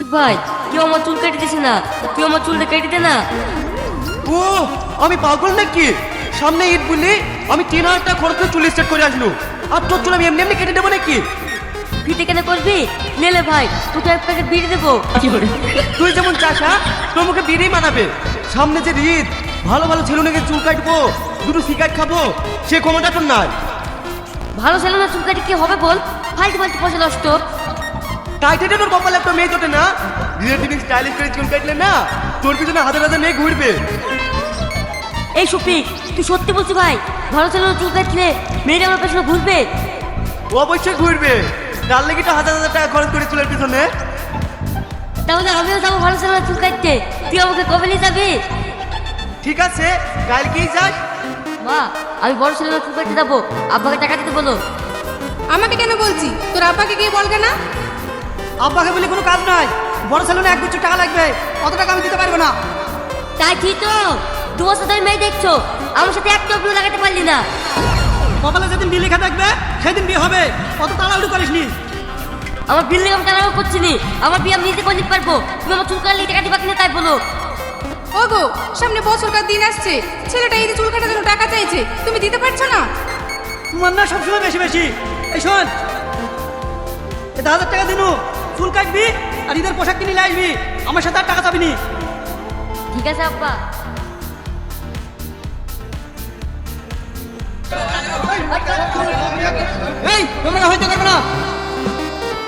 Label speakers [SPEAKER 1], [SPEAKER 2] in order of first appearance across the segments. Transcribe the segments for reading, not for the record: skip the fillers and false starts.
[SPEAKER 1] ভাই কেউ আমার চুল কেটে দিছে না, তুই আমার চুলটা কেটে দে না।
[SPEAKER 2] ও আমি পাগল নাকি? সামনে ঈদ বলি আমি 3,000 টাকা খরচ করে চুল স্ট্রেট করে আসলো, আর তোর চুল আমি এমনি এমনি কেটে দেবো নাকি?
[SPEAKER 1] ফিতে কেন করবি? নেলে ভাই তোকে এক প্যাকেট বিড়ি দেবো।
[SPEAKER 2] তুই যেমন চাষা তোর মুখে বিড়ি মানাবে। সামনে যে ঈদ, ভালো ভালো ছেলেকে চুল কাটবো, দুটো সিগারেট খাবো, সে ক্ষমতা তোর নাই।
[SPEAKER 1] ভালো ছেলে না চুল কাটে কি হবে বল? ফালতু ফালতু পয়সা নষ্ট।
[SPEAKER 2] টাইটেটে তোর কপালে একটা মেয়ে জোটে না, রিলেটিভ স্টাইলিশ করে চুল কাটলে না তোর পিছনে হাজার হাজার মেয়ে ঘুরবে।
[SPEAKER 1] এই শফিক তুই সত্যি বলছি ভাই, ভালো ছেলে চুল কাটলে মেয়েটা আমার পেছনে ঘুরবে?
[SPEAKER 2] অবশ্যই ঘুরবে, তার লেগে তো হাজার হাজার টাকা খরচ করে চুলের পিছনে।
[SPEAKER 1] তাহলে আমিও যাবো ভালো ছেলে চুল কাটতে, তুই আমাকে কবে নিয়ে যাবি?
[SPEAKER 2] ঠিক আছে কালকেই যাস।
[SPEAKER 1] মা আমি বড় ছেলে চুল কাটতে যাবো, আব্বাকে টাকা দিতে বলো।
[SPEAKER 3] আমাকে কেন বলছি, তোর আব্বাকে গিয়ে বলবে না?
[SPEAKER 4] আব্বাকে বলে কোনো কাজ নাই, বড় সেলুনে 1 গুচ্ছ টাকা লাগবে, অত টাকা আমি দিতে পারবো না।
[SPEAKER 1] তাই কি তো 2 বছর ধরে মেয়ে দেখছো, আমার সাথে একটা অভিযোগ লাগাতে পারলি না।
[SPEAKER 4] কপালে যেদিন বিল লেখা থাকবে সেদিন বিয়ে হবে, অত তাড়াহুড়ো করিসনি।
[SPEAKER 1] আমার বিল্ডিং আমি টানাও করছি নি, আমার বিয়ে আমি নিজে করে নিতে পারবো। তুমি আমার চুল কাটলে টাকা দিবা কিনা তাই বলো।
[SPEAKER 3] ওগো সামনে বছরকার দিন আসছে, ছেলেটা এই যে চুল কাটার জন্য টাকা চাইছে, তুমি দিতে পারছো না?
[SPEAKER 4] তোমার না সবসময় বেশি বেশি। এই শোন, 1000 টাকা দিনু, চুল কাটবি আর ঈদের পোশাক কিনে নিয়ে আসবি, আমার সাথে আর টাকা চাবি নি।
[SPEAKER 1] ঠিক আছে আব্বা।
[SPEAKER 4] এই তোমরা হইতে পারবে না,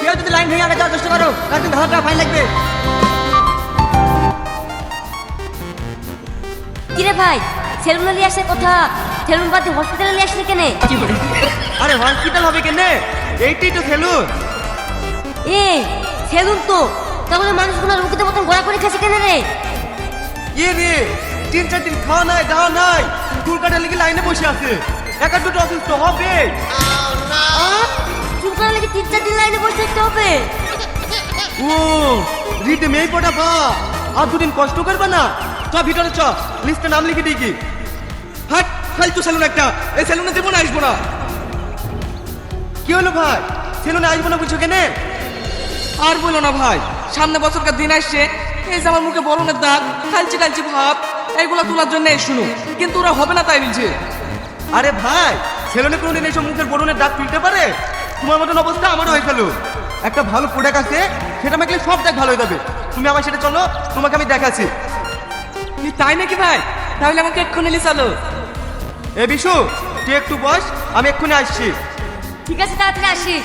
[SPEAKER 4] কেউ যদি লাইন ভেঙে আগে যাওয়ার চেষ্টা করো তার কিন্তু 1000 টাকা ফাইন লাগবে।
[SPEAKER 1] কিরে ভাই, সেলুনে নিয়ে আসার কথা, সেলুন বাদে হসপিটালে নিয়ে আসলি কেনে?
[SPEAKER 2] আরে হসপিটাল হবে কেনে, এইটাই তো সেলুন।
[SPEAKER 1] এই সেলুন তো, তাহলে মানুষগুলো রুগীদের মতন ঘোরা করে খাচ্ছে কেন রে?
[SPEAKER 2] ইয়ে রে, 3-4 দিন খাওয়া নাই দাওয়া নাই, চুল কাটার লেগে লাইনে বসে আছে, একা দুটো অসুস্থ হবে।
[SPEAKER 1] চুল কাটার লেগে 3-4 দিন লাইনে বসে থাকতে হবে?
[SPEAKER 2] ও রিটে মেয়ে পড়া বা, আর 2 দিন কষ্ট করবে না। চ ভিতরে চ, লিস্টে নাম লিখে দিই কি। হাট ফালতু সেলুন একটা, এই সেলুনে জীবন আসবো না। কি হলো ভাই, সেলুনে আসবো না বুঝছো কেনে?
[SPEAKER 5] আর বলো না ভাই, সামনে বছরকার দিন আসছে, এই যে আমার মুখে বরণের দাগ, কালচে কালচে ভাব, এইগুলা তোলার জন্য শুনো, কিন্তু ওরা হবে না তাই বলছে।
[SPEAKER 2] আরে ভাই, সেলুনে কোনোদিন এইসব মুখের বরণের দাগ তুলতে পারে? তোমার মতন অবস্থা আমারও হয়ে গেল। একটা ভালো প্রোডাক্ট আছে, সেটা মাখলে সব দাগ ভালো হয়ে যাবে। তুমি আমার সাথে চলো, তোমাকে আমি দেখাচ্ছি।
[SPEAKER 5] কি তাই নাকি ভাই? তাহলে আমাকে এক্ষুনি নিয়ে চলো।
[SPEAKER 2] এ বিশু, তুই একটু বস, আমি এক্ষুনি আসছি।
[SPEAKER 1] ঠিক আছে তাড়াতাড়ি আসি।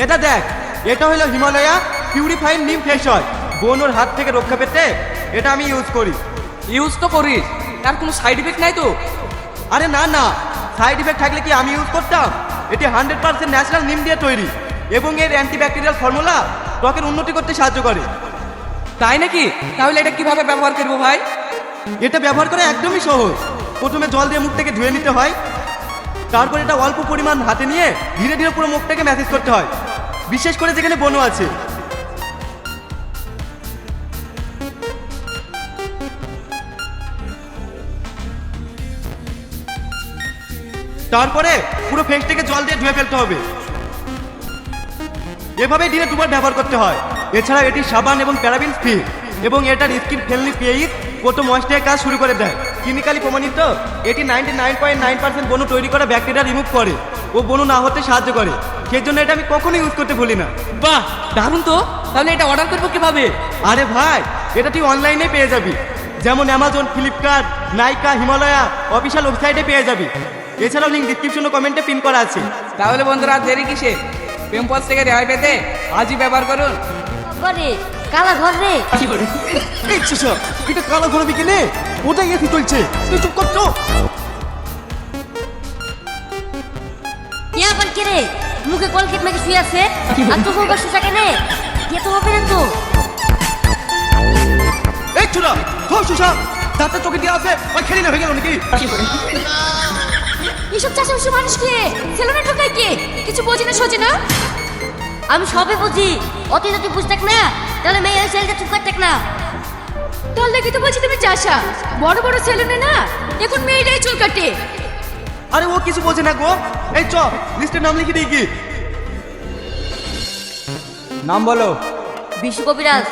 [SPEAKER 2] এটা দেখ, এটা হলো হিমালয়া পিউরিফাইড নিম ফেস ওয়াশ। বোনোর হাত থেকে রক্ষা পেতে এটা আমি ইউজ করি।
[SPEAKER 5] ইউজ তো করিস, তার কোনো সাইড ইফেক্ট নাই তো?
[SPEAKER 2] আরে না না, সাইড ইফেক্ট থাকলে কি আমি ইউজ করতাম? এটি 100% ন্যাচারাল নিম দিয়ে তৈরি, এবং এর অ্যান্টিব্যাকটেরিয়াল ফর্মুলা ত্বকের উন্নতি করতে সাহায্য করে।
[SPEAKER 5] তাই নাকি? তাহলে এটা কিভাবে ব্যবহার করবো ভাই?
[SPEAKER 2] এটা ব্যবহার করা একদমই সহজ। প্রথমে জল দিয়ে মুখটাকে ধুয়ে নিতে হয়, তারপর এটা অল্প পরিমাণ হাতে নিয়ে ধীরে ধীরে পুরো মুখটাকে ম্যাসেজ করতে হয়, বিশেষ করে যেখানে বনো আছে। তারপরে পুরো ফেসটাকে জল দিয়ে ধুয়ে ফেলতে হবে। এভাবে দিনে 2 বার ব্যবহার করতে হয়। এছাড়া এটি সাবান এবং প্যারাবিন ফ্রি, এবং এটার স্কিন ফ্রেন্ডলি পেইজ কত ময়েশ্চারের কাজ শুরু করে দেয়। কেমিক্যালি প্রমাণিত, এটি 99.9% বনু তৈরি করা ব্যাকটেরিয়া রিমুভ করে ও বনু না হতে সাহায্য করে। সেই জন্য এটা আমি কখনো ইউজ করতে ভুলি না।
[SPEAKER 5] বাহ দারুণ তো, তাহলে এটা অর্ডার করবো কিভাবে?
[SPEAKER 2] আরে ভাই, এটা তুই অনলাইনে পেয়ে যাবি, যেমন অ্যামাজন, ফ্লিপকার্ট, নাইকা, হিমালয়া অফিসিয়াল ওয়েবসাইটে পেয়ে যাবি। এছাড়াও লিঙ্ক ডিসক্রিপশন ও কমেন্টে পিন করা আছে।
[SPEAKER 5] তাহলে বন্ধুরা দেরি কিসে, পিম্পলস থেকে রেহাই পেতে আজই ব্যবহার করুন।
[SPEAKER 1] বাবারে কালা ঘর রে।
[SPEAKER 2] এই চাচা, এটা কালো ঘোরাবি কেনে? ওটাই এসে চলছে, তুই চুপ করছো।
[SPEAKER 1] কে আবার কে রে? মুখে কলকেট মেখে শুয়ে আছে, আর চোখ মুখে শুষা কেনে? কে তো হবে না তো।
[SPEAKER 2] এই চুরা ধর সুশা, দাঁতটা চোখে দিয়ে আছে, ওই খেলি না হয়ে গেল নাকি?
[SPEAKER 3] এসব চাষাবাসী মানুষ কে সেলুনে ঢোকায় কে? কিছু বোঝে না সোজে না।
[SPEAKER 1] আমি সবে বুঝি, অত যদি বুঝতাক না তাহলে মেয়ে ওই ছেলেটা চুপ করতাক না।
[SPEAKER 3] তোর লেগে তো বলছি তুমি চাষা, বড় বড় সেলুনে না এখন মেয়েরাই চুল কাটে।
[SPEAKER 2] আরে ও কিছু বোঝে না গো। এই চ লিস্টের নাম লিখে দিই কি।
[SPEAKER 6] নাম বলো।
[SPEAKER 1] বিশু কবিরাজ।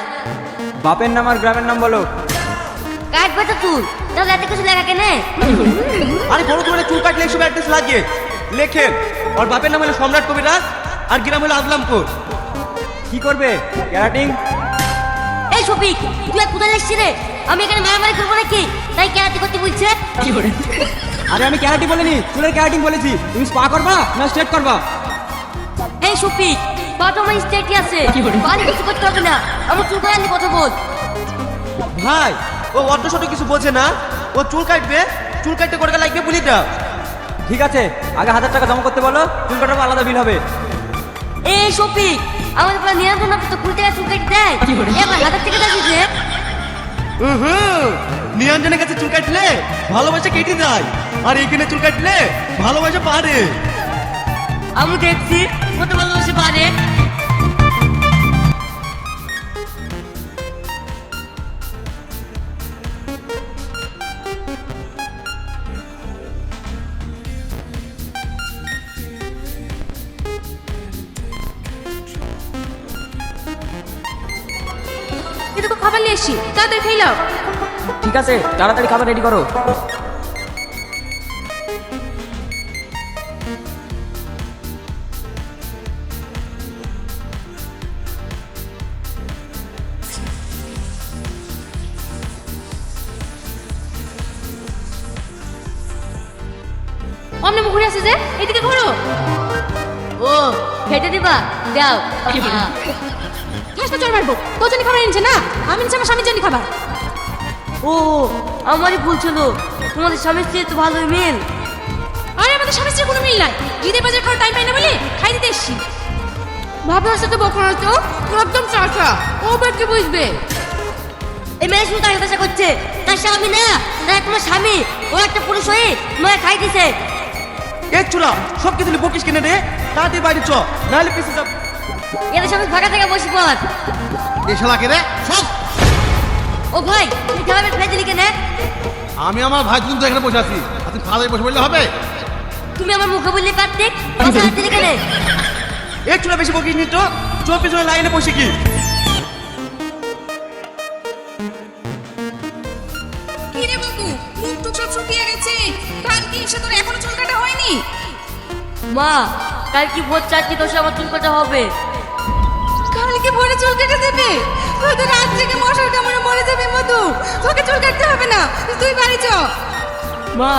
[SPEAKER 6] বাপের নাম আর গ্রামের নাম বলো।
[SPEAKER 1] কাট বেটা তুই, তাহলে এত কিছু লেখা কেনে?
[SPEAKER 2] আরে বড় তোমার চুল কাটলে এসব অ্যাড্রেস লাগিয়ে লেখেন। ওর বাপের নাম হলো সম্রাট কবিরাজ আর গ্রাম হলো আজলামপুর।
[SPEAKER 6] কি করবে? ক্যারাটিং?
[SPEAKER 1] এই শফিক, তুই আর কোথায় লেখছিস রে? আমি এখানে মারামারি করবো নাকি? তাই ক্যারাটি করতে বলছে।
[SPEAKER 6] আরে আমি ক্যারাটিং বলিনি, চুলের ক্যারাটিং বলেছি। তুমি স্পা করবা না স্ট্রেট করবা?
[SPEAKER 1] এই শফিক, বাটো আমার স্টেটই আছে, বাড়ি কিছু করতে হবে না। আমার চুল করে আনলি কথা বল।
[SPEAKER 2] ভাই ও অত শত কিছু বোঝে না। ও চুল কাটবে, চুল কাটতে করে লাগবে বলি দাও।
[SPEAKER 6] ঠিক আছে, আগে 1000 টাকা জমা করতে বলো, চুল কাটাবো, আলাদা বিল হবে।
[SPEAKER 1] এই শফিক, আমাদের পুরো নিয়ন্ত্রণ আপনি তো 20 টাকা চুল কেটে দেয়, এবার 1000 টাকা দিয়েছিস রে।
[SPEAKER 2] নিরঞ্জনের কাছে চুল কাটলে ভালোবাসা কেটে যায়, আর এইখানে চুল কাটলে ভালোবাসা পারে।
[SPEAKER 1] আমি দেখছি কত ভালোবাসে পারে।
[SPEAKER 3] এটা তো খাবার নিয়ে এসছি, তাড়াতাড়ি খেয়ে নাও।
[SPEAKER 6] ঠিক আছে, তাড়াতাড়ি খাবার রেডি করো।
[SPEAKER 3] অমনে মুখে আছে যে, এদিকে ঘোরো।
[SPEAKER 1] ও খেতে দিবা, দাও।
[SPEAKER 3] ঠাসটা চড় মারবো, তোর জন্য খাবার এনেছে না, আমি এনেছি আমার স্বামীর জন্য খাবার।
[SPEAKER 1] ও আমারই ভুল ছিল, তোমাদের স্বামী স্ত্রী তো ভালোই মিল।
[SPEAKER 3] আরে আমাদের স্বামী স্ত্রীর কোনো মিল নাই, ঈদের বাজার খাওয়ার টাইম পাই না বলে খাই দিতে এসছি। ভাবনার সাথে বকর তো একদম চাচা, ও বাড়িতে বুঝবে।
[SPEAKER 1] এই মেয়ে শুধু তাকে কাছে করছে, তার স্বামী না, তার তোমার স্বামী। ও একটা পুরুষ হয়ে তোমায় খাই দিছে।
[SPEAKER 2] এ চুলা সব কিছু বকিস কিনে রে, তাড়াতাড়ি বাইরে চ, নাহলে পিছিয়ে যাব।
[SPEAKER 1] এদের সঙ্গে ফাঁকা থেকে বসে পর।
[SPEAKER 7] এ শালা কে রে? সব
[SPEAKER 1] ও ভাই, তুই খাবার খাই দিলি কেন?
[SPEAKER 7] আমি আমার ভাই তুই তো এখানে বসে আছি, আর তুই খাওয়া বসে বললে হবে?
[SPEAKER 1] তুমি আমার মুখে বললে কার্তিক, কথা হাত দিলি কেন?
[SPEAKER 2] এ চুলা বেশি বকিস নি তো, চোখ পিছনে লাইনে বসে কি।
[SPEAKER 3] কি রে বাবু, মুখ তো সব শুকিয়ে গেছে, কাল কি এসে তোর এখনো চুল কাটা হয়নি?
[SPEAKER 1] মা, কাল কি ভোর 4:10 আমার চুল কাটা হবে।
[SPEAKER 3] কালকে ভোরে চুল কেটে দেবে? তুই তো রাত থেকে মশার কামড়ে মরে যাবে মধু, তোকে চুল কাটতে হবে না, তুই বাড়ি চ।
[SPEAKER 1] মা,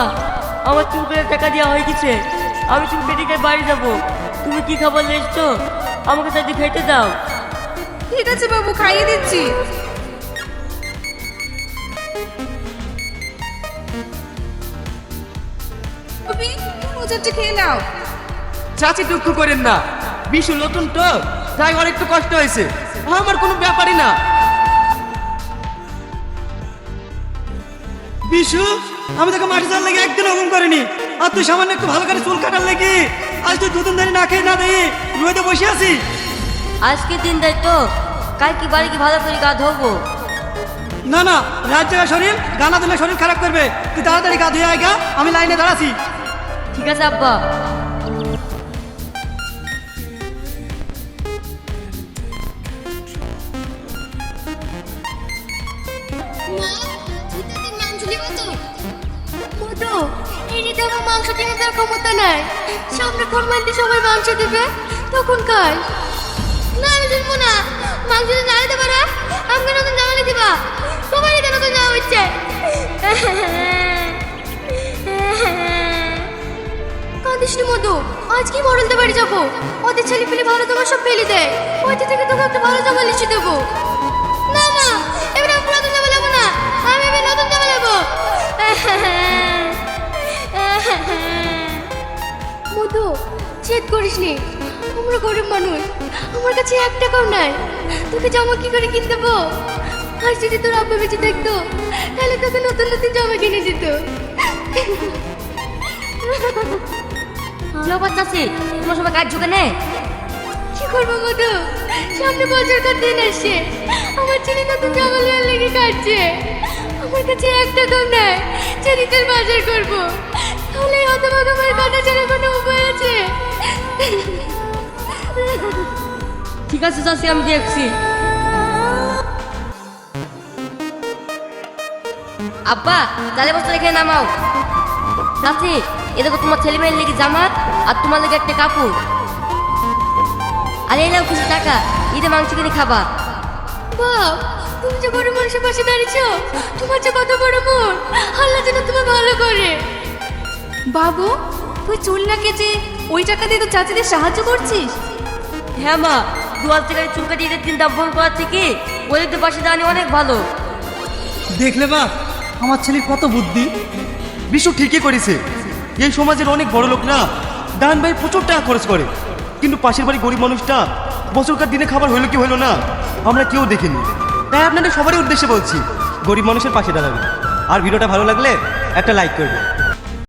[SPEAKER 1] আমার চুল কাটার টাকা দেওয়া হয়ে গেছে, আমি চুল কেটে গিয়ে বাড়ি যাবো। তুমি কি খাবার নিয়েছো? আমাকে সাথে খেতে দাও।
[SPEAKER 3] ঠিক আছে বাবু, খাইয়ে দিচ্ছি। তুমি ওজনটা খেয়ে নাও।
[SPEAKER 2] চাচি দুঃখ করেন না, বিশু নতুন তো, তাই ওর একটু কষ্ট হয়েছে, আমার কোনো ব্যাপারই না।
[SPEAKER 4] বিশু, আমি তোকে মাটি চাল লেগে একদিন অমন করিনি, আর তুই সামান্য একটু ভালো করে চুল কাটার লেগে আজ তুই দুদিন ধরে না খেয়ে না দেই রোদে বসে আছি।
[SPEAKER 1] আজকে দিন দেয় তো, কাল কি বাড়ি কি ভালো করে গা ধোবো।
[SPEAKER 4] না না, রাত জায়গা শরীর, গানা দিলে শরীর খারাপ করবে। তুই তাড়াতাড়ি গা ধুয়ে আয়গা, আমি লাইনে দাঁড়াছি।
[SPEAKER 1] ঠিক আছে আব্বা।
[SPEAKER 8] মাংস কিনে দেওয়ার ক্ষমতা নাই, সামনে কোরবানিতে সবাই মাংস দেবে, তখন খাই। না আমি শুনবো না, মাংস না দিতে পারা, আমাকে নতুন জামা নিয়ে দিবা, সবাই কেন নতুন জামা হচ্ছে। কাঁদিস নি মধু, আজ কি মরলতে বাড়ি যাবো, ওদের ছেলে পেলে ভালো জামা সব ফেলে দেয়, ওইটা থেকে তোকে একটা ভালো জামা লিখে দেবো। না মা, এবার আমি পুরাতন জামা নেবো না, আমি এবার নতুন জামা নেবো। মধু, জেদ করিস নি, আমরা গরিব মানুষ, আমার কাছে 1 টাকাও নাই, তোকে জামা কি করে কিনে দেবো? আর যদি তোর আব্বা বেঁচে থাকতো, তাহলে তোকে নতুন নতুন জামা কিনে দিত।
[SPEAKER 1] জবাব চাষি, তোমার সবাই কাজ ঝুঁকে নে।
[SPEAKER 8] কি করবো মধু, সামনে বছরকার দিন আসছে, আমার ছেলে নতুন জামা নেওয়ার লেগে কাটছে, আমার কাছে 1 টাকাও নাই, যদি তোর বাজার করবো, তাহলে এই হতভাগা মায়ের কথা ছাড়া কোনো উপায় আছে?
[SPEAKER 1] ঠিক আছে চাচি, আমি দেখছি। আব্বা, তাহলে বস্তা রেখে নামাও। চাচি, এ দেখো তোমার ছেলে মেয়ের লেগে জামা আর তোমার লেগে একটা কাপড়। আর এই নাও কিছু টাকা, ঈদে মাংস কিনে খাবা।
[SPEAKER 8] বাপ, তুমি যে বড় মানুষের পাশে দাঁড়িয়েছো, তোমার যে কত বড় মন, আল্লাহ যেন তোমার ভালো করে।
[SPEAKER 3] বাবু, তুই চুল না কেটে ওই টাকা দিয়ে তো চাচিদের সাহায্য করছিস?
[SPEAKER 1] হ্যাঁ মা, 2000 টাকায় চুল কাটিয়ে ঈদের দিন দাম করার থেকে ওদের পাশে দাঁড়ানো অনেক ভালো।
[SPEAKER 4] দেখলে বাপ, আমার ছেলে কত বুদ্ধি।
[SPEAKER 2] বিশু ঠিকই করেছে। এই সমাজের অনেক বড় লোকরা দান ভাই প্রচুর টাকা খরচ করে, কিন্তু পাশের বাড়ি গরিব মানুষটা বছরকার দিনে খাবার হইলো কি হইলো না আমরা কেউ দেখিনি। তাই আপনাদের সবারই উদ্দেশ্যে বলছি, গরিব মানুষের পাশে দাঁড়াবে। আর ভিডিওটা ভালো লাগলে একটা লাইক করবে।